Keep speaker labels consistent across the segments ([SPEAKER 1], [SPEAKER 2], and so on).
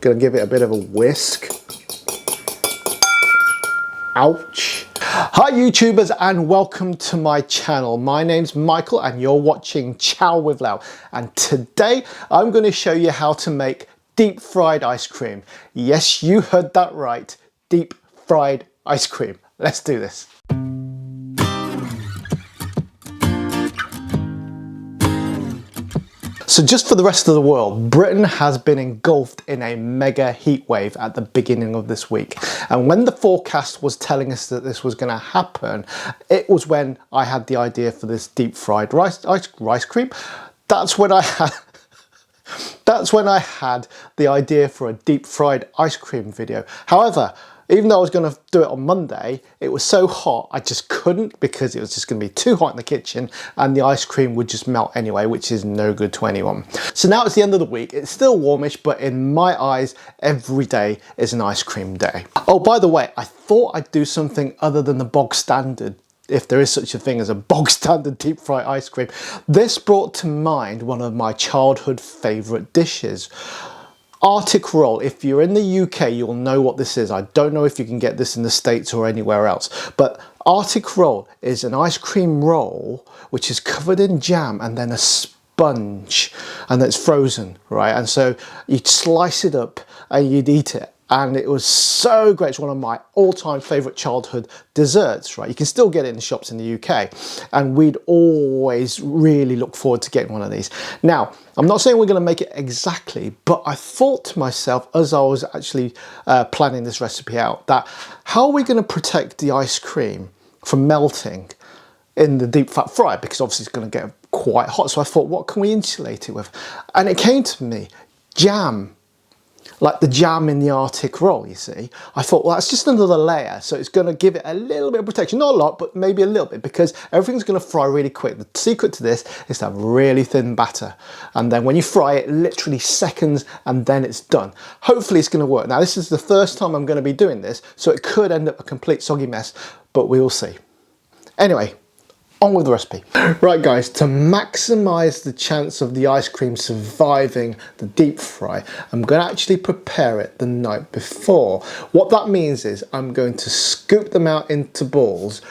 [SPEAKER 1] Gonna give it a bit of a whisk. Ouch. Hi YouTubers and welcome to my channel. My name's Michael and you're watching Chow with Lau. And today I'm going to show you how to make deep fried ice cream. Yes, you heard that right. Deep fried ice cream. Let's do this. So just for the rest of the world, Britain has been engulfed in a mega heat wave at the beginning of this week. And when the forecast was telling us that this was going to happen, it was when I had the idea for this deep fried rice cream. That's when I had the idea for a deep fried ice cream video. However, even though I was going to do it on Monday, it was so hot I just couldn't, because it was just going to be too hot in the kitchen and the ice cream would just melt anyway, which is no good to anyone. So now it's the end of the week. It's still warmish, but in my eyes, every day is an ice cream day. Oh, by the way, I thought I'd do something other than the bog standard, if there is such a thing as a bog standard deep fried ice cream. This brought to mind one of my childhood favourite dishes. Artic Roll. If you're in the UK, you'll know what this is. I don't know if you can get this in the States or anywhere else, but Artic Roll is an ice cream roll which is covered in jam and then a sponge, and then it's frozen, right? And so you'd slice it up and you'd eat it. And it was so great. It's one of my all-time favourite childhood desserts, right? You can still get it in the shops in the UK. And we'd always really look forward to getting one of these. Now, I'm not saying we're going to make it exactly, but I thought to myself as I was actually planning this recipe out, that how are we going to protect the ice cream from melting in the deep fat fry? Because obviously it's going to get quite hot. So I thought, what can we insulate it with? And it came to me, jam. Like the jam in the Artic Roll, you see. I thought, well, that's just another layer, so it's going to give it a little bit of protection. Not a lot, but maybe a little bit, because everything's going to fry really quick. The secret to this is to have really thin batter. And then when you fry it, literally seconds, and then it's done. Hopefully it's going to work. Now, this is the first time I'm going to be doing this, so it could end up a complete soggy mess, but we will see. Anyway, on with the recipe. Right guys, to maximise the chance of the ice cream surviving the deep fry, I'm going to actually prepare it the night before. What that means is I'm going to scoop them out into balls,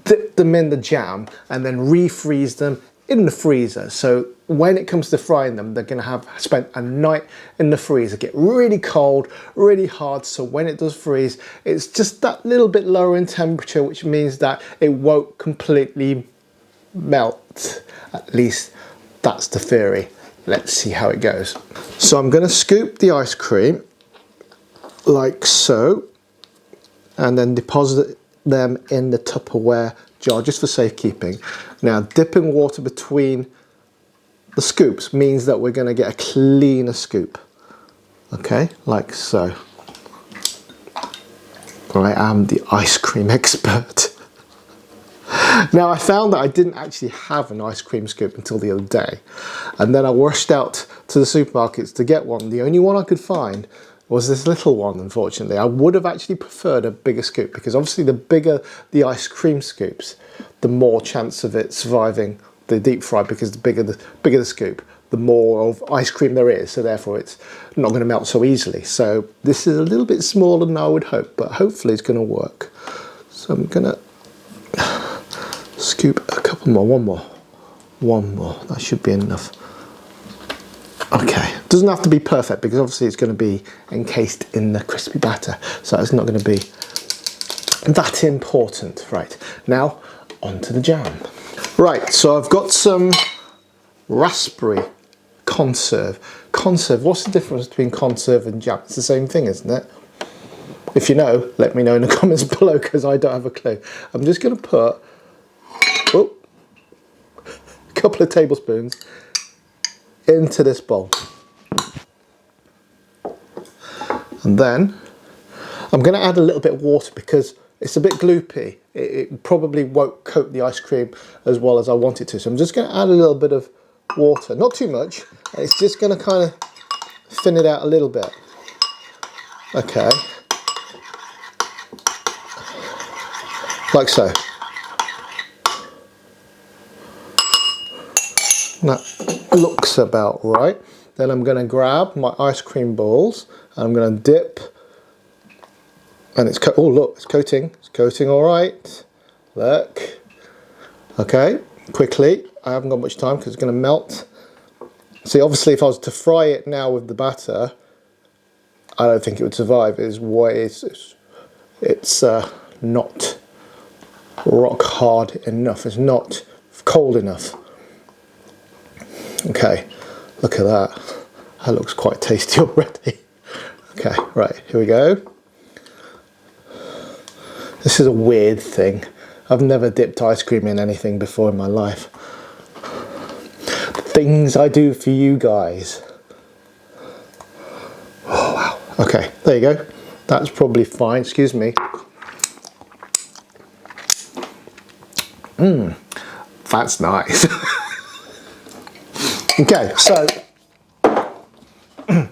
[SPEAKER 1] dip them in the jam, and then refreeze them in the freezer. So when it comes to frying them, they're going to have spent a night in the freezer, get really cold, really hard, so when it does freeze, it's just that little bit lower in temperature, which means that it won't completely melt. At least that's the theory. Let's see how it goes. So I'm going to scoop the ice cream like so, and then deposit them in the Tupperware jar just for safekeeping. Now, dipping water between the scoops means that we're going to get a cleaner scoop. Okay, like so. I am the ice cream expert. Now, I found that I didn't actually have an ice cream scoop until the other day, and then I rushed out to the supermarkets to get one. The only one I could find was this little one, unfortunately. I would have actually preferred a bigger scoop, because obviously the bigger the ice cream scoops, the more chance of it surviving the deep fry, because the bigger the scoop, the more of ice cream there is, so therefore it's not going to melt so easily. So this is a little bit smaller than I would hope, but hopefully it's going to work. So I'm going to scoop a couple more, one more, that should be enough. Okay, doesn't have to be perfect, because obviously it's going to be encased in the crispy batter, so it's not going to be that important. Right, now onto the jam. Right, so I've got some raspberry conserve. What's the difference between conserve and jam? It's the same thing, isn't it? If you know, let me know in the comments below, because I don't have a clue. I'm just going to put a couple of tablespoons into this bowl, and then I'm going to add a little bit of water, because it's a bit gloopy. It probably won't coat the ice cream as well as I want it to, so I'm just going to add a little bit of water, not too much. It's just going to kind of thin it out a little bit. Okay, like so. That looks about right. Then I'm going to grab my ice cream balls I'm going to dip, and it's oh look, it's coating all right. Look, okay, quickly. I haven't got much time because it's going to melt. See, obviously, if I was to fry it now with the batter, I don't think it would survive. It's not rock hard enough. It's not cold enough. Okay, look at that. That looks quite tasty already. Okay, right, here we go. This is a weird thing. I've never dipped ice cream in anything before in my life. Things I do for you guys. Oh wow. Okay, there you go. That's probably fine. Excuse me. That's nice. Okay, so I'm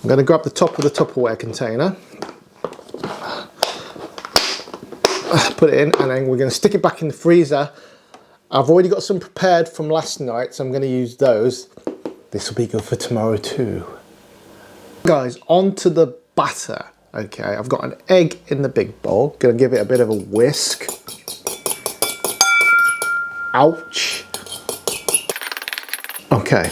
[SPEAKER 1] going to grab the top of the Tupperware container, put it in, and then we're going to stick it back in the freezer. I've already got some prepared from last night, so I'm going to use those. This will be good for tomorrow too. Guys, onto the batter. Okay, I've got an egg in the big bowl. Going to give it a bit of a whisk. Ouch. Okay.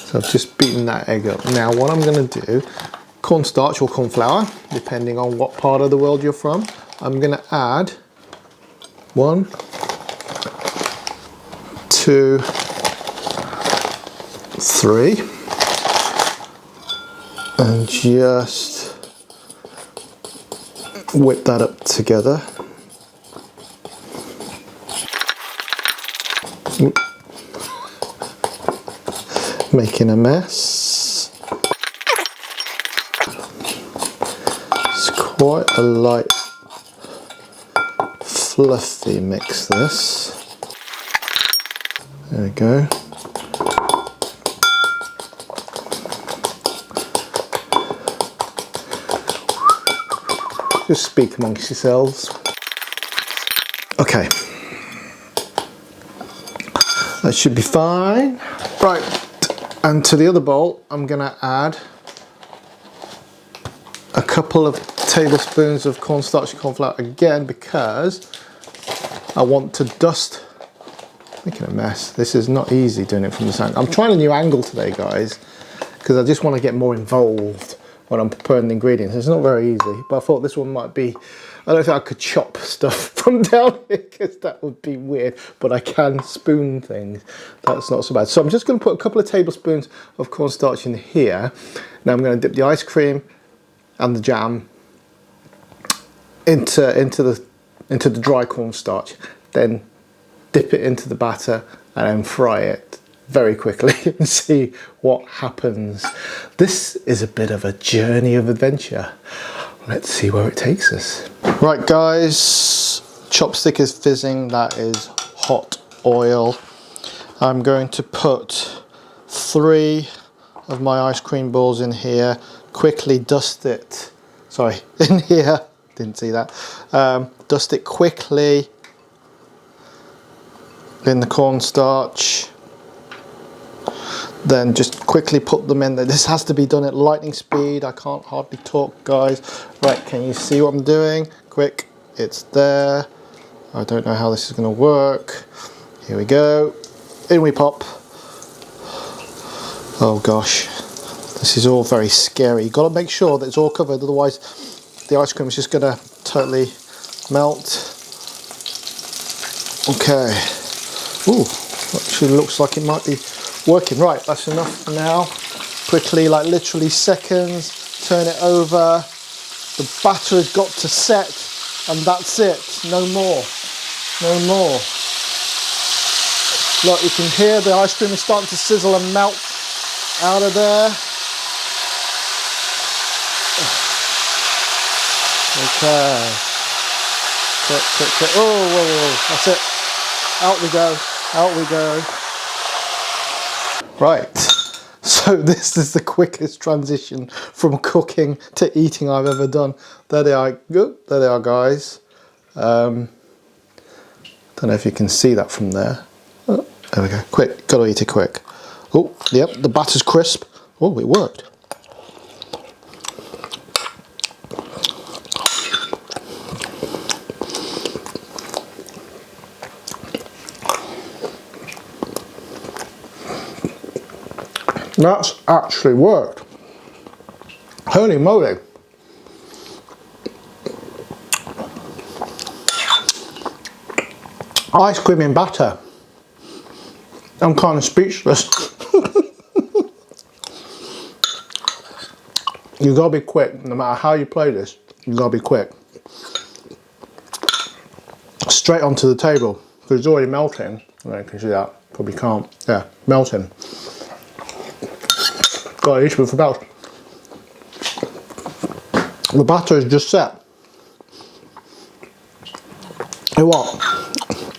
[SPEAKER 1] So I've just beaten that egg up. Now what I'm going to do, cornstarch or cornflour, depending on what part of the world you're from, I'm going to add 1, 2, 3, and just whip that up together. Making a mess. It's quite a light, fluffy mix, this. There we go. Just speak amongst yourselves. Okay. That should be fine. Right, and to the other bowl, I'm going to add a couple of tablespoons of cornstarch and cornflour again, because I want to dust. Making a mess. This is not easy doing it from the side. I'm trying a new angle today, guys, because I just want to get more involved when I'm preparing the ingredients. It's not very easy, but I thought this one might be. I don't think I could chop stuff from down here because that would be weird, but I can spoon things. That's not so bad. So I'm just going to put a couple of tablespoons of cornstarch in here. Now I'm going to dip the ice cream and the jam into the dry cornstarch, then dip it into the batter and then fry it very quickly and see what happens. This is a bit of a journey of adventure. Let's see where it takes us. Right guys, chopstick is fizzing. That is hot oil. I'm going to put 3 of my ice cream balls in here, quickly dust it, sorry, in here, didn't see that, dust it quickly in the cornstarch, then just quickly put them in there. This has to be done at lightning speed. I can't hardly talk, guys. Right, can you see what I'm doing? Quick, it's there. I don't know how this is going to work. Here we go. In we pop. Oh gosh, this is all very scary. You've got to make sure that it's all covered, otherwise the ice cream is just going to totally melt. Okay. Ooh, actually looks like it might be working. Right, that's enough for now. Quickly, like literally seconds, turn it over. The batter has got to set, and that's it. No more. No more. Look, you can hear the ice cream is starting to sizzle and melt out of there. Okay. Quick, quick, quick. Oh, whoa, whoa. That's it. Out we go. Out we go. Right. So this is the quickest transition from cooking to eating I've ever done. There they are. There they are, guys. Don't know if you can see that from there. Oh, there we go. Quick. Got to eat it quick. Oh, yep. The batter's crisp. Oh, it worked. That's actually worked. Holy moly. Ice cream in batter. I'm kind of speechless. You gotta be quick, no matter how you play this, you gotta be quick. Straight onto the table, because it's already melting. I can see that, probably can't. Yeah, melting. Got each with about. The batter is just set. You know what?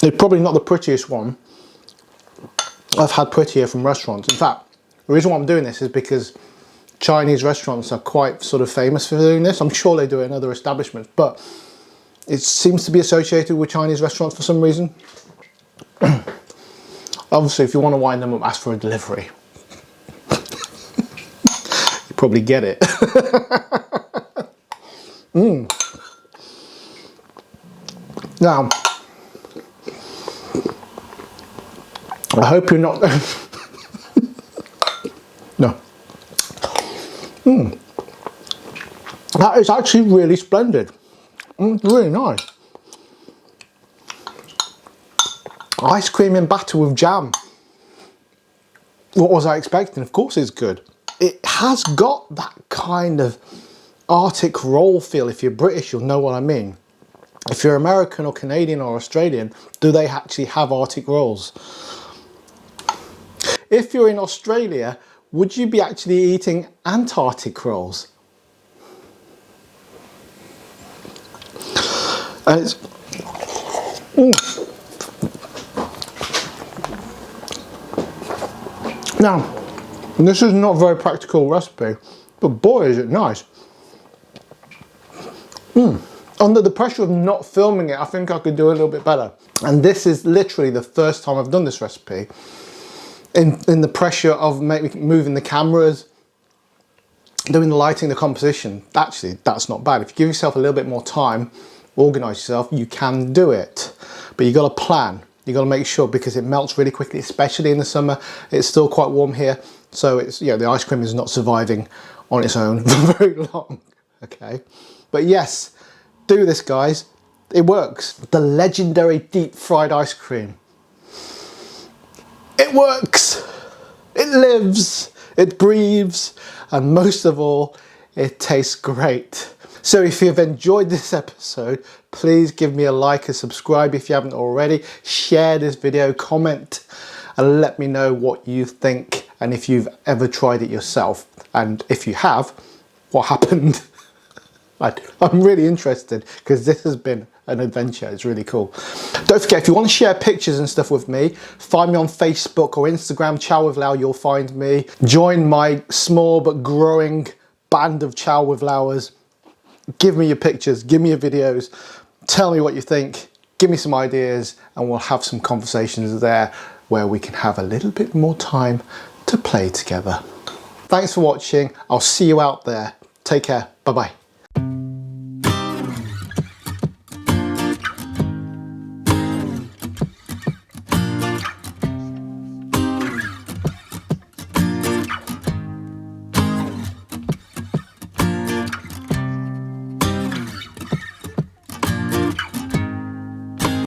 [SPEAKER 1] It's probably not the prettiest one. I've had prettier from restaurants. In fact, the reason why I'm doing this is because Chinese restaurants are quite sort of famous for doing this. I'm sure they do it in other establishments, but it seems to be associated with Chinese restaurants for some reason. Obviously, if you want to wind them up, ask for a delivery. You probably get it. Now, I hope you're not. No. That is actually really splendid. Really nice. Ice cream in batter with jam. What was I expecting? Of course it's good. It has got that kind of Artic Roll feel. If you're British, you'll know what I mean. If you're American or Canadian or Australian, do they actually have Artic Rolls? If you're in Australia, would you be actually eating Antarctic rolls? And it's, Now, this is not a very practical recipe, but boy is it nice. Under the pressure of not filming it, I think I could do a little bit better. And this is literally the first time I've done this recipe. In the pressure of moving the cameras, doing the lighting, the composition, actually that's not bad. If you give yourself a little bit more time, organise yourself, you can do it. But you got to plan. You got to make sure, because it melts really quickly, especially in the summer. It's still quite warm here, so it's, the ice cream is not surviving on its own for very long. Okay, but yes, do this, guys. It works. The legendary deep fried ice cream. It works, it lives, it breathes, and most of all, it tastes great. So if you've enjoyed this episode, please give me a like and subscribe if you haven't already. Share this video, comment, and let me know what you think, and if you've ever tried it yourself. And if you have, what happened? I'm really interested, because this has been an adventure. It's really cool. Don't forget, if you want to share pictures and stuff with me, find me on Facebook or Instagram, Chow with Lau, you'll find me. Join my small but growing band of Chow with Lauers. Give me your pictures, give me your videos, tell me what you think, give me some ideas, and we'll have some conversations there where we can have a little bit more time to play together. Thanks for watching. I'll see you out there. Take care. Bye-bye.